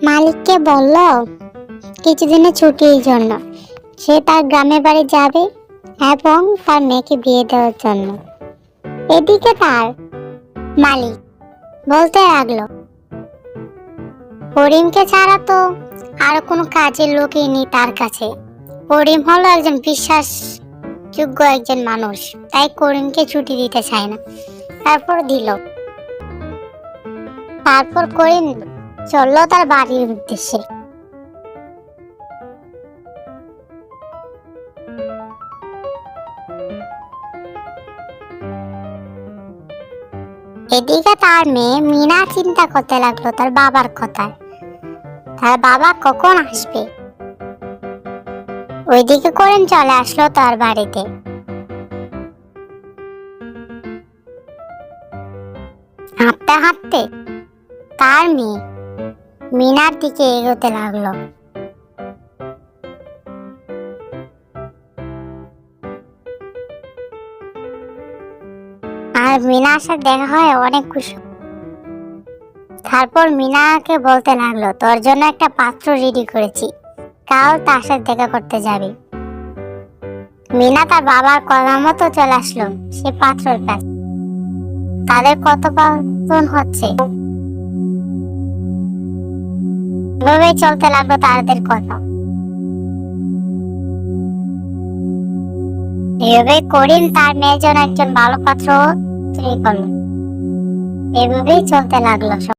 মালিককে বলল কিছুদিনের ছুটির জন্য সে তার গ্রামের বাড়ি যাবে এবং তার মেয়েকে বিয়ে দেওয়ার জন্য। এদিকে তার মালিক বলতে লাগলো, করিমকে ছাড়া তো আর কোনো কাজের লোকই নেই তার কাছে। করিম হলো একজন বিশ্বাসযোগ্য একজন মানুষ, তাই করিমকে ছুটি দিতে চায় না। তারপর দিল। তারপর করিম চললো তার বাড়ির উদ্দেশ্যে। এদিকে তার মেয়ে মিনা চিন্তা করতে লাগলো তার বাবার কথা, তার বাবা কখন আসবে। ওইদিকে করিম চলে আসলো তার বাড়িতে। হাঁটতে হাঁটতে তার মেয়ে মিনার দিকে এগোতে লাগলো। আর মিনার সাথে দেখা হয় অনেক খুশি। তারপর মিনাকে বলতে লাগলো, তোর জন্য একটা পাত্র রেডি করেছি, কাল তার সাথে দেখা করতে যাবি। মিনা তার বাবার কথা মতো চলে আসলো সে পাত্রের কাছে। তাদের কথোপকথন হচ্ছে, এভাবেই চলতে লাগলো তাদের কথা। এভাবে করিম তার মেয়ের জন্য একজন ভালো পাত্র তৈরি করলো। এভাবেই চলতে লাগলো।